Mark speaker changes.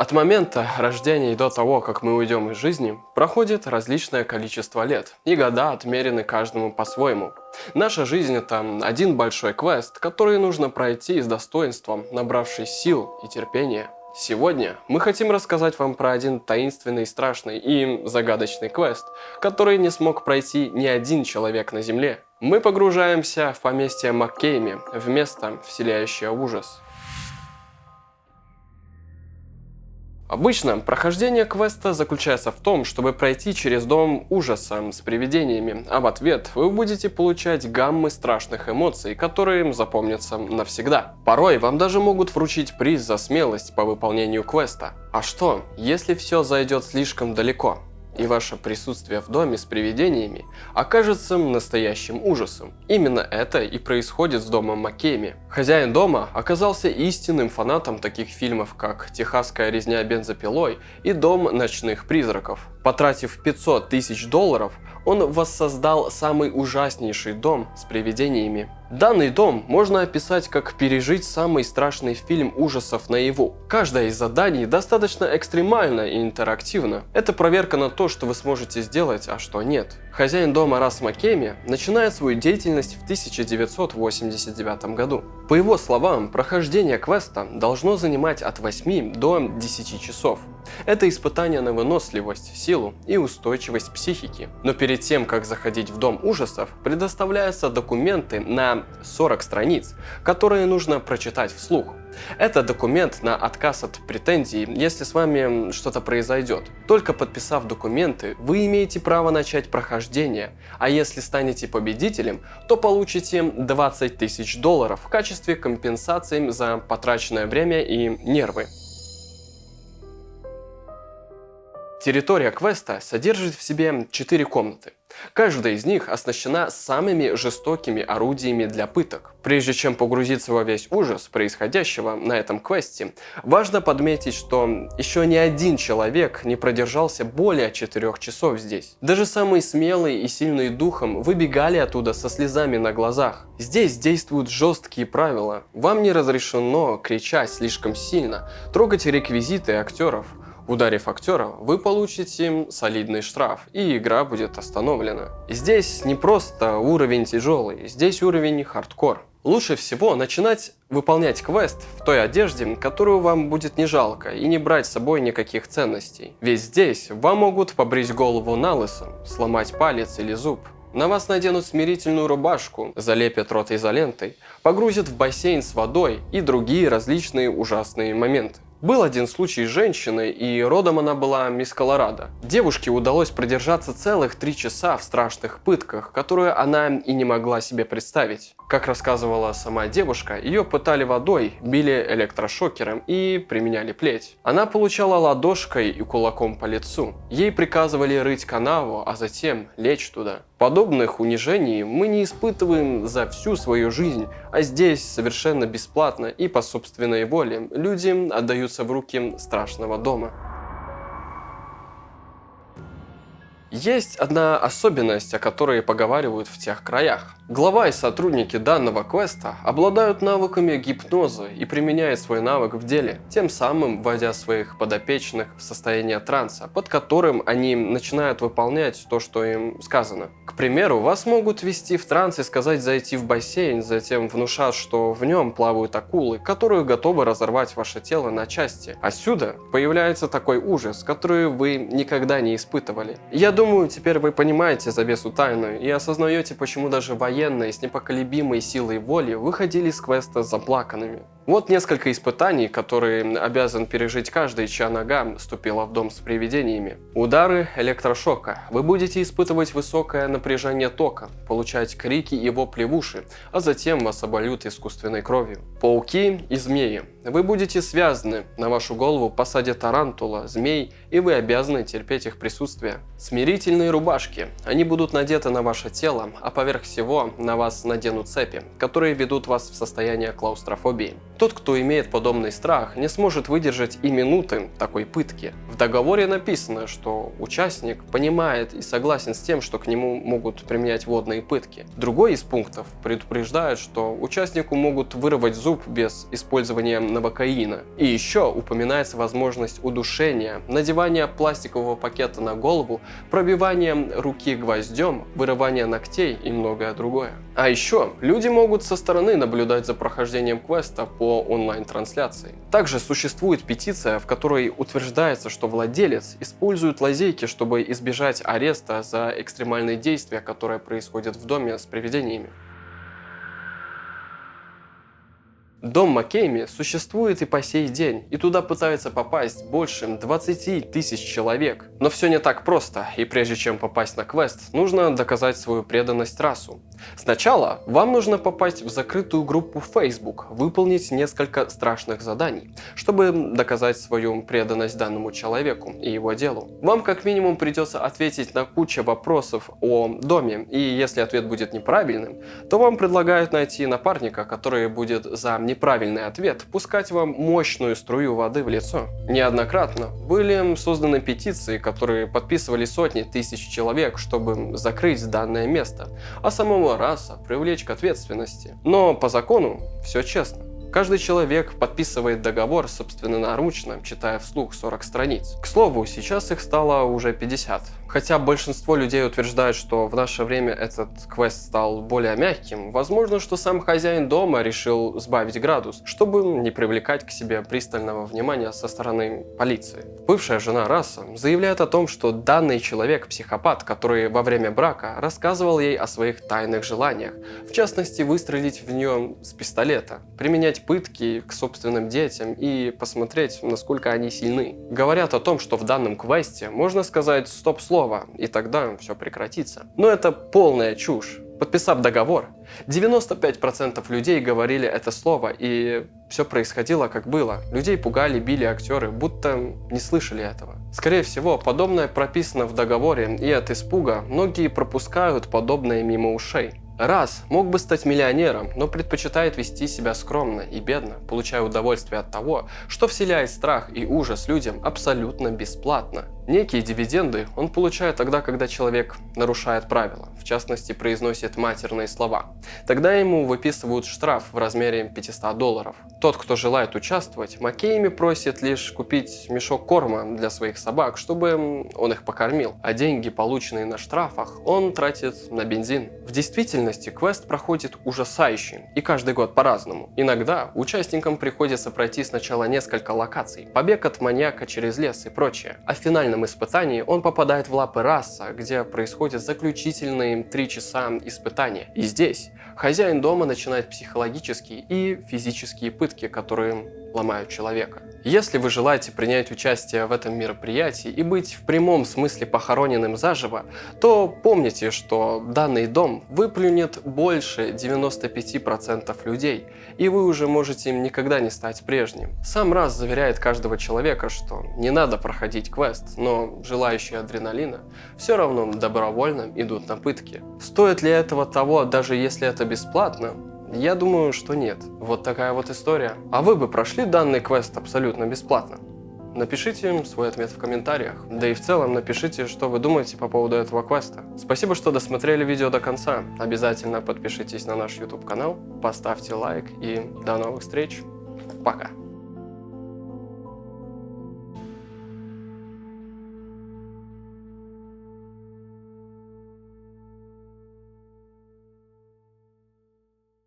Speaker 1: От момента рождения и до того, как мы уйдем из жизни, проходит различное количество лет, и года отмерены каждому по-своему. Наша жизнь – это один большой квест, который нужно пройти с достоинством, набравшись сил и терпения. Сегодня мы хотим рассказать вам про один таинственный, страшный и загадочный квест, который не смог пройти ни один человек на Земле. Мы погружаемся в поместье Маккейми, в место, вселяющее ужас. Обычно прохождение квеста заключается в том, чтобы пройти через дом ужаса с привидениями, а в ответ вы будете получать гаммы страшных эмоций, которые запомнятся навсегда. Порой вам даже могут вручить приз за смелость по выполнению квеста. А что, если все зайдет слишком далеко? И ваше присутствие в доме с привидениями окажется настоящим ужасом. Именно это и происходит с домом Маккейми. Хозяин дома оказался истинным фанатом таких фильмов, как «Техасская резня бензопилой» и «Дом ночных призраков». Потратив $500 000, он воссоздал самый ужаснейший дом с привидениями. Данный дом можно описать как пережить самый страшный фильм ужасов наяву. Каждое из заданий достаточно экстремально и интерактивно. Это проверка на то, что вы сможете сделать, а что нет. Хозяин дома Рас Маккейми начинает свою деятельность в 1989 году. По его словам, прохождение квеста должно занимать от 8 до 10 часов. Это испытание на выносливость, силу и устойчивость психики. Но перед тем, как заходить в дом ужасов, предоставляются документы на 40 страниц, которые нужно прочитать вслух. Это документ на отказ от претензий, если с вами что-то произойдет. Только подписав документы, вы имеете право начать прохождение, а если станете победителем, то получите $20 000 в качестве компенсации за потраченное время и нервы. Территория квеста содержит в себе 4 комнаты. Каждая из них оснащена самыми жестокими орудиями для пыток. Прежде чем погрузиться во весь ужас происходящего на этом квесте, важно подметить, что еще ни один человек не продержался более 4 часов здесь. Даже самые смелые и сильные духом выбегали оттуда со слезами на глазах. Здесь действуют жесткие правила. Вам не разрешено кричать слишком сильно, трогать реквизиты актеров. Ударив актера, вы получите солидный штраф, и игра будет остановлена. Здесь не просто уровень тяжелый, здесь уровень хардкор. Лучше всего начинать выполнять квест в той одежде, которую вам будет не жалко, и не брать с собой никаких ценностей. Ведь здесь вам могут побрить голову на лысо, сломать палец или зуб. На вас наденут смирительную рубашку, залепят рот изолентой, погрузят в бассейн с водой и другие различные ужасные моменты. Был один случай с женщиной, и родом она была из Колорадо. Девушке удалось продержаться целых 3 часа в страшных пытках, которые она и не могла себе представить. Как рассказывала сама девушка, ее пытали водой, били электрошокером и применяли плеть. Она получала ладошкой и кулаком по лицу. Ей приказывали рыть канаву, а затем лечь туда. Подобных унижений мы не испытываем за всю свою жизнь, а здесь совершенно бесплатно и по собственной воле люди отдаются в руки страшного дома. Есть одна особенность, о которой поговаривают в тех краях. Глава и сотрудники данного квеста обладают навыками гипноза и применяют свой навык в деле, тем самым вводя своих подопечных в состояние транса, под которым они начинают выполнять то, что им сказано. К примеру, вас могут ввести в транс и сказать зайти в бассейн, затем внушат, что в нем плавают акулы, которые готовы разорвать ваше тело на части. Отсюда появляется такой ужас, который вы никогда не испытывали. Я думаю, теперь вы понимаете завесу тайны и осознаете, почему даже военные с непоколебимой силой воли выходили из квеста заплаканными. Вот несколько испытаний, которые обязан пережить каждый, чья нога ступила в дом с привидениями. Удары электрошока. Вы будете испытывать высокое напряжение тока, получать крики и вопли в уши, а затем вас обольют искусственной кровью. Пауки и змеи. Вы будете связаны, на вашу голову посадят тарантула, змей, и вы обязаны терпеть их присутствие. Смирительные рубашки. Они будут надеты на ваше тело, а поверх всего на вас наденут цепи, которые ведут вас в состояние клаустрофобии. Тот, кто имеет подобный страх, не сможет выдержать и минуты такой пытки. В договоре написано, что участник понимает и согласен с тем, что к нему могут применять водные пытки. Другой из пунктов предупреждает, что участнику могут вырвать зуб без использования новокаина. И еще упоминается возможность удушения, надевания пластикового пакета на голову, пробивания руки гвоздем, вырывания ногтей и многое другое. А еще люди могут со стороны наблюдать за прохождением квеста по онлайн-трансляции. Также существует петиция, в которой утверждается, что владелец использует лазейки, чтобы избежать ареста за экстремальные действия, которые происходят в доме с привидениями. Дом Маккейми существует и по сей день, и туда пытаются попасть больше 20 тысяч человек. Но все не так просто, и прежде чем попасть на квест, нужно доказать свою преданность расу. Сначала вам нужно попасть в закрытую группу Facebook, выполнить несколько страшных заданий, чтобы доказать свою преданность данному человеку и его делу. Вам как минимум придется ответить на кучу вопросов о доме, и если ответ будет неправильным, то вам предлагают найти напарника, который будет за неправильный ответ пускать вам мощную струю воды в лицо. Неоднократно были созданы петиции, которые подписывали сотни тысяч человек, чтобы закрыть данное место, а самого раса привлечь к ответственности. Но по закону все честно. Каждый человек подписывает договор собственноручно, читая вслух 40 страниц. К слову, сейчас их стало уже 50. Хотя большинство людей утверждают, что в наше время этот квест стал более мягким, возможно, что сам хозяин дома решил сбавить градус, чтобы не привлекать к себе пристального внимания со стороны полиции. Бывшая жена Раса заявляет о том, что данный человек психопат, который во время брака рассказывал ей о своих тайных желаниях, в частности, выстрелить в нее с пистолета, применять пытки к собственным детям и посмотреть, насколько они сильны. Говорят о том, что в данном квесте можно сказать стоп-слово, и тогда все прекратится. Но это полная чушь. Подписав договор, 95% людей говорили это слово, и все происходило как было. Людей пугали, били актеры, будто не слышали этого. Скорее всего, подобное прописано в договоре, и от испуга многие пропускают подобное мимо ушей. Рас мог бы стать миллионером, но предпочитает вести себя скромно и бедно, получая удовольствие от того, что вселяет страх и ужас людям абсолютно бесплатно. Некие дивиденды он получает тогда, когда человек нарушает правила, в частности произносит матерные слова. Тогда ему выписывают штраф в размере $500. Тот, кто желает участвовать, Маккейми просит лишь купить мешок корма для своих собак, чтобы он их покормил, а деньги, полученные на штрафах, он тратит на бензин. В действительности квест проходит ужасающе, и каждый год по-разному. Иногда участникам приходится пройти сначала несколько локаций, побег от маньяка через лес и прочее, а в финальном испытании он попадает в лапы Раса, где происходят заключительные 3 часа испытания. И здесь хозяин дома начинает психологические и физические пытки, которые ломают человека. Если вы желаете принять участие в этом мероприятии и быть в прямом смысле похороненным заживо, то помните, что данный дом выплюнет больше 95% людей, и вы уже можете им никогда не стать прежним. Сам Рас заверяет каждого человека, что не надо проходить квест, но желающие адреналина все равно добровольно идут на пытки. Стоит ли этого того, даже если это бесплатно? Я думаю, что нет. Вот такая вот история. А вы бы прошли данный квест абсолютно бесплатно? Напишите свой ответ в комментариях. Да и в целом напишите, что вы думаете по поводу этого квеста. Спасибо, что досмотрели видео до конца. Обязательно подпишитесь на наш YouTube канал, поставьте лайк и до новых встреч. Пока.